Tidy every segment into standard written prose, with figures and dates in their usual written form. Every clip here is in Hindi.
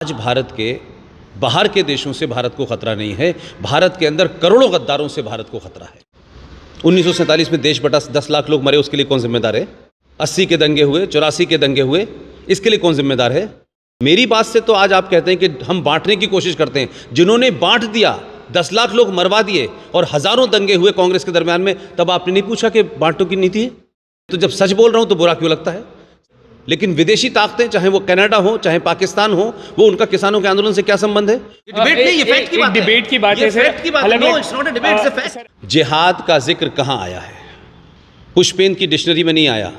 आज भारत के बाहर के देशों से भारत को खतरा नहीं है, भारत के अंदर करोड़ों गद्दारों से भारत को खतरा है। 1947 में देश बटा 10 लाख लोग मरे, उसके लिए कौन जिम्मेदार है? 80 के दंगे हुए, 84 के दंगे हुए, इसके लिए कौन जिम्मेदार है? मेरी बात से तो आज आप कहते हैं कि हम बांटने की कोशिश करते हैं। जिन्होंने बांट दिया, 10 लाख लोग मरवा दिए और हजारों दंगे हुए कांग्रेस के दरमियान में, तब आपने नहीं पूछा कि बांटो की नीति है? तो जब सच बोल रहा हूं तो बुरा क्यों लगता है? लेकिन विदेशी ताकतें, चाहे वो कनाडा हो चाहे पाकिस्तान हो, वो उनका किसानों के आंदोलन से क्या संबंध है? डिबेट नहीं, ये फैक्ट की बात है। डिबेट की बात है sir. No, it's not a debate, it's a fact. जिहाद का जिक्र कहां आया है? पुष्पेन की डिक्शनरी में नहीं आया,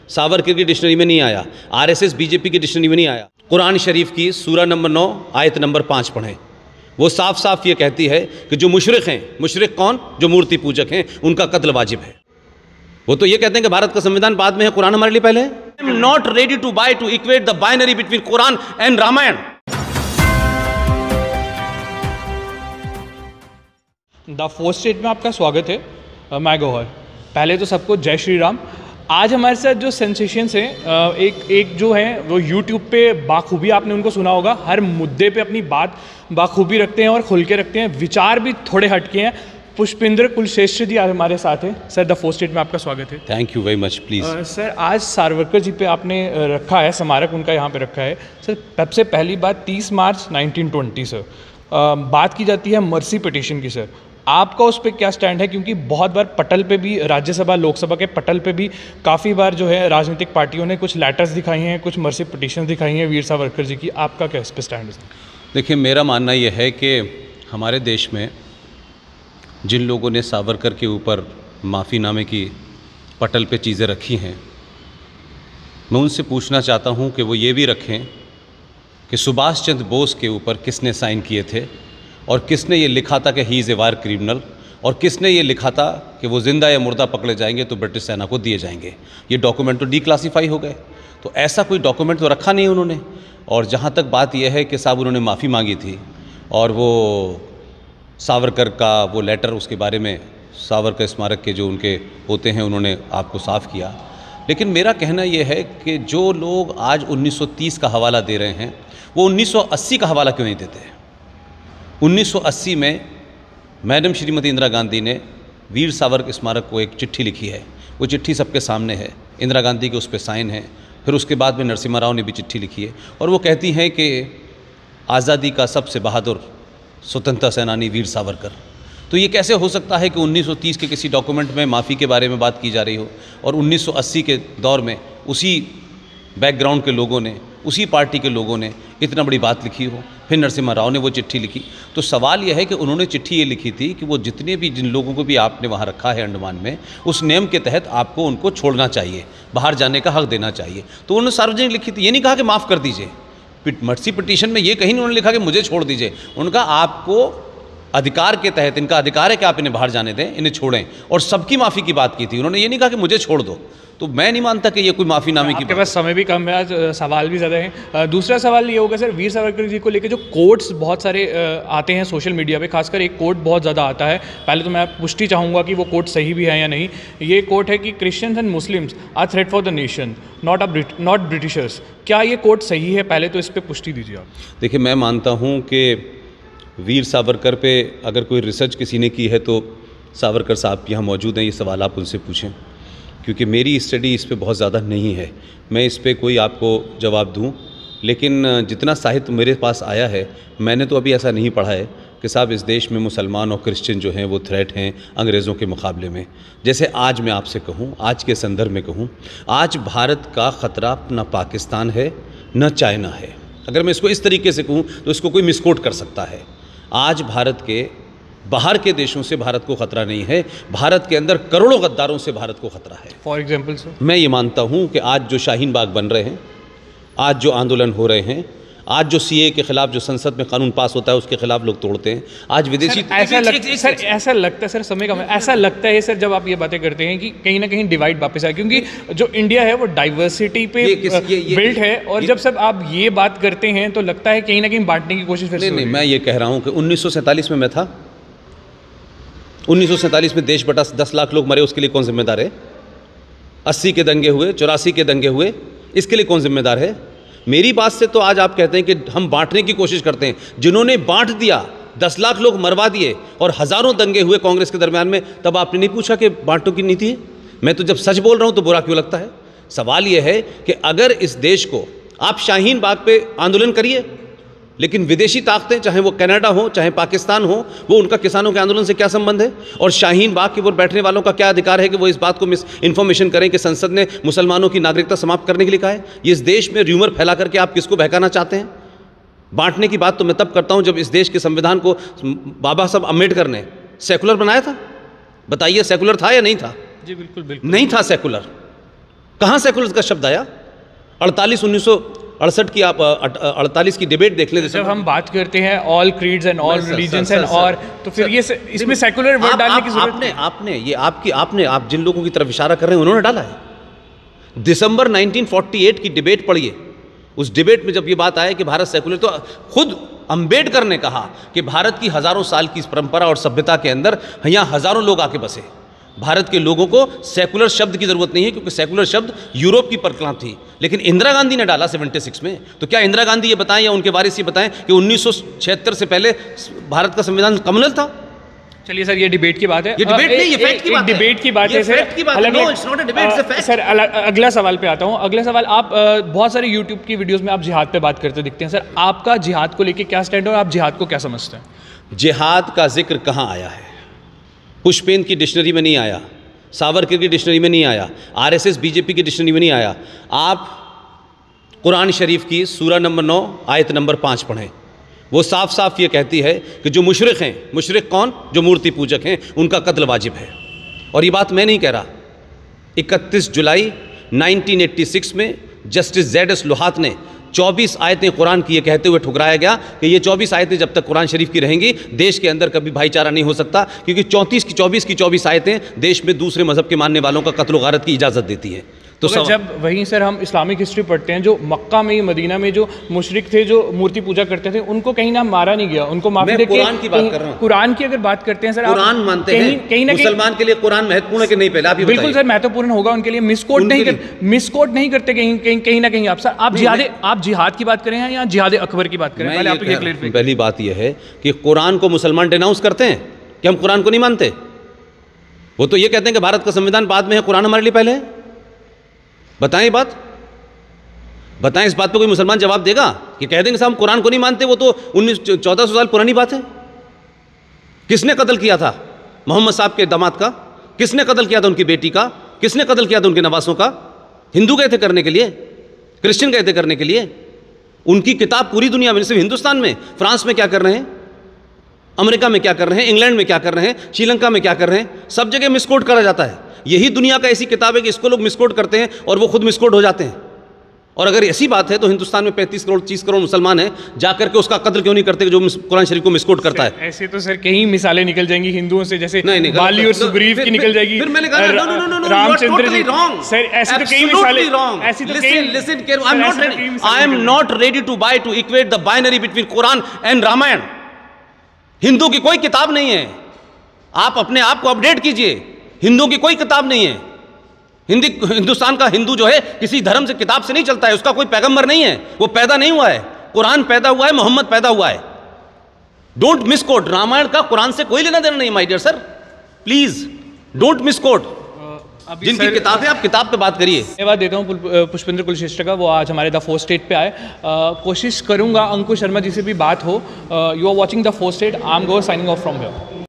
सावरकर की डिक्शनरी में नहीं आया, आरएसएस बीजेपी की डिक्शनरी में नहीं आया। कुरान शरीफ की सूरा नंबर 9 आयत नंबर 5 पढ़ें, वो साफ साफ ये कहती है कि जो मुशरिक हैं, मुशरिक कौन? जो मूर्ति पूजक हैं, उनका कत्ल वाजिब है। वो तो ये कहते हैं कि भारत का संविधान बाद में है, कुरान हमारे लिए पहले है। I am not ready to buy to equate the binary between Quran and Ramayana. The fourth state में आपका स्वागत है। मैं गौहर। पहले तो सबको जय श्री राम। आज हमारे साथ जो सेंसेशंस हैं, एक जो हैं वो यूट्यूब पे बाखूबी, आपने उनको सुना होगा, हर मुद्दे पे अपनी बात बाखूबी रखते हैं और खुल के रखते हैं, विचार भी थोड़े हटके हैं। पुष्पेंद्र कुलश्रेष्ठ जी आज हमारे साथ हैं। सर, द फोर्थ स्टेट में आपका स्वागत है। Thank you very much. Please sir, आज सावरकर जी पे आपने रखा है, स्मारक उनका यहाँ पे रखा है। सर, सबसे पहली बात 30 मार्च 1920 सर, बात की जाती है मर्सी पिटीशन की। सर, आपका उस पर क्या स्टैंड है? क्योंकि बहुत बार पटल पे भी, राज्यसभा लोकसभा के पटल पे भी काफ़ी बार जो है राजनीतिक पार्टियों ने कुछ लेटर्स दिखाई हैं, कुछ मर्सी पिटीशन दिखाई हैं वीर सावरकर जी की। आपका क्या इस पर स्टैंड है? देखिए, मेरा मानना यह है कि हमारे देश में जिन लोगों ने सावरकर के ऊपर माफ़ीनामे की पटल पे चीज़ें रखी हैं, मैं उनसे पूछना चाहता हूं कि वो ये भी रखें कि सुभाष चंद्र बोस के ऊपर किसने साइन किए थे और किसने ये लिखा था कि he is a war criminal, और किसने ये लिखा था कि वो ज़िंदा या मुर्दा पकड़े जाएंगे तो ब्रिटिश सेना को दिए जाएंगे। ये डॉक्यूमेंट तो डिक्लासीफाई हो गए, तो ऐसा कोई डॉक्यूमेंट तो रखा नहीं उन्होंने। और जहाँ तक बात यह है कि साहब उन्होंने माफ़ी मांगी थी और वो सावरकर का वो लेटर, उसके बारे में सावरकर स्मारक के जो उनके होते हैं उन्होंने आपको साफ़ किया। लेकिन मेरा कहना यह है कि जो लोग आज 1930 का हवाला दे रहे हैं, वो 1980 का हवाला क्यों नहीं देते? 1980 में मैडम श्रीमती इंदिरा गांधी ने वीर सावरकर स्मारक को एक चिट्ठी लिखी है। वो चिट्ठी सबके सामने है, इंदिरा गांधी के उस पर साइन है। फिर उसके बाद में नरसिम्हा राव ने भी चिट्ठी लिखी है और वो कहती हैं कि आज़ादी का सबसे बहादुर स्वतंत्रता सेनानी वीर सावरकर। तो ये कैसे हो सकता है कि 1930 के किसी डॉक्यूमेंट में माफ़ी के बारे में बात की जा रही हो और 1980 के दौर में उसी बैकग्राउंड के लोगों ने, उसी पार्टी के लोगों ने इतना बड़ी बात लिखी हो? फिर नरसिम्हा राव ने वो चिट्ठी लिखी। तो सवाल यह है कि उन्होंने चिट्ठी ये लिखी थी कि वो जितने भी, जिन लोगों को भी आपने वहाँ रखा है अंडमान में, उस नियम के तहत आपको उनको छोड़ना चाहिए, बाहर जाने का हक देना चाहिए। तो उन्होंने सार्वजनिक लिखी थी, ये नहीं कहा कि माफ़ कर दीजिए। मर्सी पिटीशन में ये कहीं नहीं उन्होंने लिखा कि मुझे छोड़ दीजिए। उनका आपको अधिकार के तहत, इनका अधिकार है कि आप इन्हें बाहर जाने दें, इन्हें छोड़ें, और सबकी माफ़ी की बात की थी। उन्होंने ये नहीं कहा कि मुझे छोड़ दो। तो मैं नहीं मानता कि ये कोई माफ़ीनामे की। आपके पास समय भी कम है, आज सवाल भी ज़्यादा हैं। दूसरा सवाल ये होगा सर, वीर सावरकर जी को लेकर जो कोट्स बहुत सारे आते हैं सोशल मीडिया पे, खासकर एक कोट बहुत ज़्यादा आता है। पहले तो मैं पुष्टि चाहूँगा कि वो कोट सही भी है या नहीं। ये कोट है कि Christians and Muslims are threat for the nation, not Britishers. क्या ये कोट सही है? पहले तो इस पर पुष्टि दीजिए आप। देखिए, मैं मानता हूँ कि वीर सावरकर पे अगर कोई रिसर्च किसी ने की है तो सावरकर साहब यहाँ मौजूद हैं, ये सवाल आप उनसे पूछें, क्योंकि मेरी स्टडी इस पे बहुत ज़्यादा नहीं है। मैं इस पे कोई आपको जवाब दूं, लेकिन जितना साहित्य मेरे पास आया है, मैंने तो अभी ऐसा नहीं पढ़ा है कि साहब इस देश में मुसलमान और क्रिश्चियन जो हैं वो थ्रेट हैं अंग्रेज़ों के मुकाबले में। जैसे आज मैं आपसे कहूँ, आज के संदर्भ में कहूँ, आज भारत का ख़तरा न पाकिस्तान है न चाइना है। अगर मैं इसको इस तरीके से कहूँ तो इसको कोई मिसकोट कर सकता है। आज भारत के बाहर के देशों से भारत को खतरा नहीं है, भारत के अंदर करोड़ों गद्दारों से भारत को खतरा है। फॉर एग्जाम्पल सर, मैं ये मानता हूँ कि आज जो शाहीन बाग बन रहे हैं, आज जो आंदोलन हो रहे हैं, आज जो सीए के खिलाफ जो संसद में कानून पास होता है उसके खिलाफ लोग तोड़ते हैं, आज विदेशी ऐसा लगता है सर, समय कम है, ऐसा लगता है सर जब आप ये बातें करते हैं कि कहीं ना कहीं डिवाइड वापस आए, क्योंकि जो इंडिया है वो डाइवर्सिटी पे बिल्ट है, और जब सब आप ये बात करते हैं तो लगता है कहीं ना कहीं बांटने की कोशिश। नहीं, मैं ये कह रहा हूँ कि 1947 में मैं था, 1947 में देश बटा 10 लाख लोग मरे, उसके लिए कौन जिम्मेदार है? 80 के दंगे हुए, 84 के दंगे हुए, इसके लिए कौन जिम्मेदार है? मेरी बात से तो आज आप कहते हैं कि हम बांटने की कोशिश करते हैं। जिन्होंने बांट दिया, 10 लाख लोग मरवा दिए और हज़ारों दंगे हुए कांग्रेस के दरमियान में, तब आपने नहीं पूछा कि बांटो की नीति है? मैं तो जब सच बोल रहा हूं तो बुरा क्यों लगता है? सवाल यह है कि अगर इस देश को आप शाहीन बाग पे आंदोलन करिए, लेकिन विदेशी ताकतें, चाहे वो कनाडा हो चाहे पाकिस्तान हो, वो उनका किसानों के आंदोलन से क्या संबंध है? और शाहीन बाग के ऊपर बैठने वालों का क्या अधिकार है कि वो इस बात को मिस इन्फॉर्मेशन करें कि संसद ने मुसलमानों की नागरिकता समाप्त करने के लिए कहा है? ये इस देश में र्यूमर फैला करके आप किसको बहकाना चाहते हैं? बांटने की बात तो मैं तब करता हूं जब इस देश के संविधान को बाबा साहब अम्बेडकर ने सेकुलर बनाया था। बताइए, सेकुलर था या नहीं था? जी बिल्कुल बिल्कुल नहीं था सेकुलर। कहां सेकुलर का शब्द आया? 1968 की, आप 48 की डिबेट देख लें। जब हम बात करते हैं all creeds and all religions and और, तो फिर ये इसमें सेकुलर वर्ड डालने की जरूरत आप जिन लोगों की तरफ इशारा कर रहे हैं उन्होंने डाला है। दिसंबर 1948 की डिबेट पढ़िए। उस डिबेट में जब ये बात आया कि भारत सेकुलर, तो खुद अंबेडकर ने कहा कि भारत की हजारों साल की परंपरा और सभ्यता के अंदर यहाँ हजारों लोग आके बसे। भारत के लोगों को सेकुलर शब्द की जरूरत नहीं है, क्योंकि सेकुलर शब्द यूरोप की परिकल्पना थी। लेकिन इंदिरा गांधी ने डाला 76 में। तो क्या इंदिरा गांधी ये बताएं या उनके वारिस ये बताएं कि 1976 से पहले भारत का संविधान कम्युनल था? चलिए सर, ये डिबेट की बात है। ये डिबेट नहीं, ये फैक्ट की बात है। डिबेट की बात है sir. No, it's not a debate, it's a fact. Sir अगला सवाल पे आता हूँ। अगला सवाल, आप बहुत सारे यूट्यूब की वीडियोस में आप जिहाद पे बात करते दिखते हैं। सर, आपका जिहाद को लेके क्या स्टैंड है और आप जिहाद को क्या समझते हैं? जिहाद का जिक्र कहाँ आया है? पुष्पेन की डिक्शनरी में नहीं आया, सावरकर की डिक्शनरी में नहीं आया, आरएसएस बीजेपी की डिक्शनरी में नहीं आया। आप कुरान शरीफ की सूरा नंबर 9 आयत नंबर 5 पढ़ें। वो साफ साफ ये कहती है कि जो मुशरिक हैं, मुशरिक कौन? जो मूर्ति पूजक हैं, उनका कत्ल वाजिब है। और ये बात मैं नहीं कह रहा। 31 जुलाई 1986 में जस्टिस ZS लोहात ने 24 आयतें कुरान की ये कहते हुए ठुकराया गया कि ये 24 आयतें जब तक कुरान शरीफ की रहेंगी, देश के अंदर कभी भाईचारा नहीं हो सकता, क्योंकि 24 की 24 आयतें देश में दूसरे मजहब के मानने वालों का कत्ल गारत की इजाज़त देती है। तो जब वहीं सर हम इस्लामिक हिस्ट्री पढ़ते हैं, जो मक्का में, मदीना में जो मुशरिक थे, जो मूर्ति पूजा करते थे, उनको कहीं ना मारा नहीं गया, उनको माफी देके कुरान की बात कर रहा हूं। कुरान की अगर बात करते हैं सर, कुरान मानते हैं कहीं ना मुसलमान के लिए कुरान महत्वपूर्ण है कि नहीं? पहले आप बिल्कुल सर महत्वपूर्ण होगा उनके लिए। मिसकोट नहीं करते कहीं ना कहीं। आप सर, आप जिहाद की बात करें या जिहाद अकबर की बात करें? पहले आप ये क्लियर। पहली बात यह है कि कुरान को मुसलमान डिनाउंस करते हैं कि हम कुरान को नहीं मानते। वो तो ये कहते हैं कि भारत का संविधान बाद में है, कुरान हमारे लिए पहले है। बताएं ये बात, बताएं इस बात पे कोई मुसलमान जवाब देगा कि कह देंगे साहब हम कुरान को नहीं मानते? वो तो 1400 साल पुरानी बात है। किसने कत्ल किया था मोहम्मद साहब के दामाद का? किसने कत्ल किया था उनकी बेटी का? किसने कत्ल किया था उनके नवासों का? हिंदू गए थे करने के लिए, क्रिश्चियन गए थे करने के लिए। उनकी किताब पूरी दुनिया में, सिर्फ हिंदुस्तान में, फ्रांस में क्या कर रहे हैं, अमेरिका में क्या कर रहे हैं, इंग्लैंड में क्या कर रहे हैं, श्रीलंका में क्या कर रहे हैं, सब जगह मिसकोट करा जाता है। यही दुनिया का ऐसी किताब है कि इसको लोग मिसकोट करते हैं और वो खुद मिसकोट हो जाते हैं। और अगर ऐसी बात है तो हिंदुस्तान में 35 करोड़ 30 करोड़ मुसलमान हैं, जाकर के उसका कत्ल क्यों नहीं करते जो कुरान शरीफ को मिसकोट करता है? ऐसे तो सर कई मिसालें निकल जाएंगी हिंदुओं से, जैसे बाली और सुग्रीव की निकल जाएगी। फिर मैंने कहा रामचंद्र जी सर, ऐसी तो कई मिसालें, ऐसी तो कई। Listen, I am not ready to buy to equate the binary between Quran and Ramayana. Hindu की कोई किताब नहीं है, आप अपने आप को अपडेट कीजिए। हिंदू की कोई किताब नहीं है। हिंदुस्तान का हिंदू जो है किसी धर्म से, किताब से नहीं चलता है। उसका कोई पैगंबर नहीं है, वो पैदा नहीं हुआ है। कुरान पैदा हुआ है, मोहम्मद पैदा हुआ है। Don't misquote. रामायण का कुरान से कोई लेना देना नहीं my dear sir, please don't misquote. जिनकी किताब है आप किताब पे बात करिए। धन्यवाद देता हूँ पुष्पेंद्र कुलश्रेष्ठ का, वो आज हमारे द फोर्थ स्टेट पे आए। कोशिश करूंगा अंकुश शर्मा जी से भी बात हो। You are watching the fourth state. I am go signing off from here.